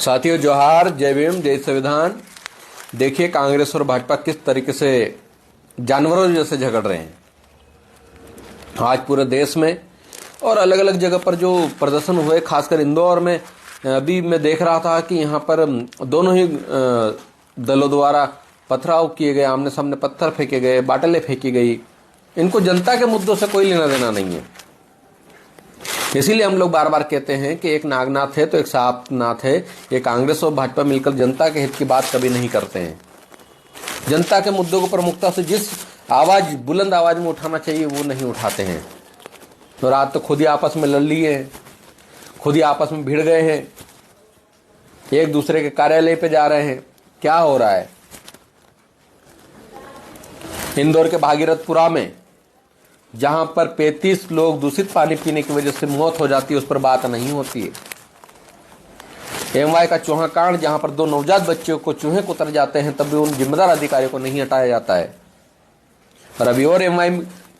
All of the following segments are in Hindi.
साथियों जोहार, जय भीम, जय संविधान। देखिए कांग्रेस और भाजपा किस तरीके से जानवरों जैसे झगड़ रहे हैं आज पूरे देश में, और अलग अलग जगह पर जो प्रदर्शन हुए, खासकर इंदौर में अभी मैं देख रहा था कि यहाँ पर दोनों ही दलों द्वारा पथराव किए गए, आमने सामने पत्थर फेंके गए, बाटलें फेंकी गई। इनको जनता के मुद्दों से कोई लेना देना नहीं है। इसीलिए हम लोग बार बार कहते हैं कि एक नागनाथ है तो एक सांपनाथ है। ये कांग्रेस और भाजपा मिलकर जनता के हित की बात कभी नहीं करते हैं। जनता के मुद्दों को प्रमुखता से जिस आवाज, बुलंद आवाज में उठाना चाहिए वो नहीं उठाते हैं। तो रात तो खुद ही आपस में लड़ लिए हैं, खुद ही आपस में भिड़ गए हैं, एक दूसरे के कार्यालय पे जा रहे हैं। क्या हो रहा है? इंदौर के भागीरथपुरा में जहां पर 35 लोग दूषित पानी पीने की वजह से मौत हो जाती है, उस पर बात नहीं होती है। एमवाई का चूहा कांड, जहां पर 2 नवजात बच्चों को चूहे कुतर जाते हैं, तब भी उन जिम्मेदार अधिकारियों को नहीं हटाया जाता है। और अभी और एमवाई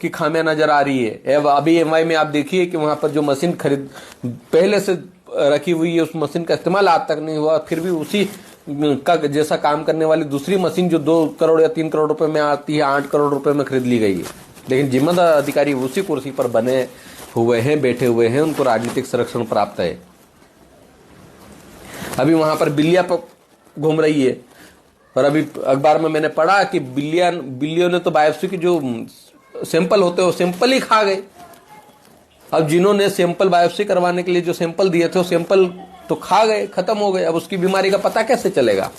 की खामियां नजर आ रही है। अभी एमवाई में आप देखिए कि वहां पर जो मशीन खरीद पहले से रखी हुई है, उस मशीन का इस्तेमाल आज तक नहीं हुआ, फिर भी उसी का जैसा काम करने वाली दूसरी मशीन जो 2 करोड़ या 3 करोड़ रुपए में आती है, 8 करोड़ रुपए में खरीद ली गई है। लेकिन जिम्मेदार अधिकारी उसी कुर्सी पर बने हुए हैं, बैठे हुए हैं, उनको राजनीतिक संरक्षण प्राप्त है। अभी वहां पर बिल्लियां घूम रही है, और अभी अखबार में मैंने पढ़ा कि बिल्लियों ने तो बायोप्सी की जो सैंपल होते हैं वो सैंपल ही खा गए। अब जिन्होंने सैंपल बायोप्सी करवाने के लिए जो सैंपल दिए थे वो सैंपल तो खा गए, खत्म हो गए। अब उसकी बीमारी का पता कैसे चलेगा?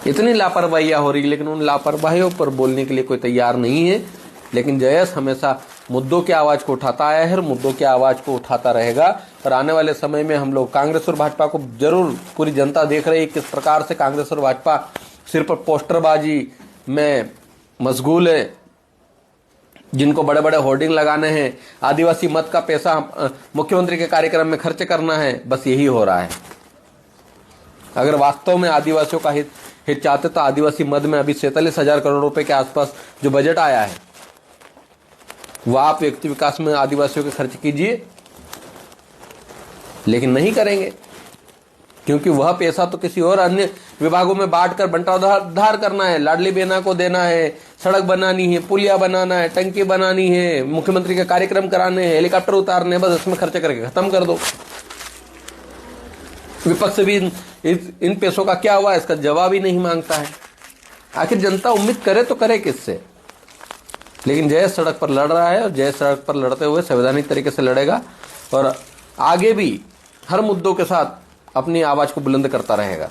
इतनी लापरवाहियां हो रही है, लेकिन उन लापरवाहियों पर बोलने के लिए कोई तैयार नहीं है। लेकिन जयस हमेशा मुद्दों की आवाज को उठाता आया है और मुद्दों की आवाज को उठाता रहेगा। और आने वाले समय में हम लोग कांग्रेस और भाजपा को जरूर, पूरी जनता देख रही है किस प्रकार से कांग्रेस और भाजपा सिर्फ पोस्टरबाजी में मशगूल है, जिनको बड़े बड़े होर्डिंग लगाने हैं, आदिवासी मत का पैसा मुख्यमंत्री के कार्यक्रम में खर्च करना है, बस यही हो रहा है। अगर वास्तव में आदिवासियों का हित चाहते तो आदिवासी मद में अभी 47,000 करोड़ रुपए के आसपास जो बजट आया है, वह आप व्यक्ति विकास में आदिवासियों के खर्च कीजिए। लेकिन नहीं करेंगे, क्योंकि वह पैसा तो किसी और अन्य विभागों में बांटकर बंटाधार करना है। लाडली बहना को देना है, सड़क बनानी है, पुलिया बनाना है, टंकी बनानी है, मुख्यमंत्री के कार्यक्रम कराने हैं, हेलीकॉप्टर उतारने, बस इसमें खर्च करके खत्म कर दो। विपक्ष भी इन पैसों का क्या हुआ, इसका जवाब ही नहीं मांगता है। आखिर जनता उम्मीद करे तो करे किससे? लेकिन जय सड़क पर लड़ रहा है, और जय सड़क पर लड़ते हुए संवैधानिक तरीके से लड़ेगा, और आगे भी हर मुद्दों के साथ अपनी आवाज को बुलंद करता रहेगा।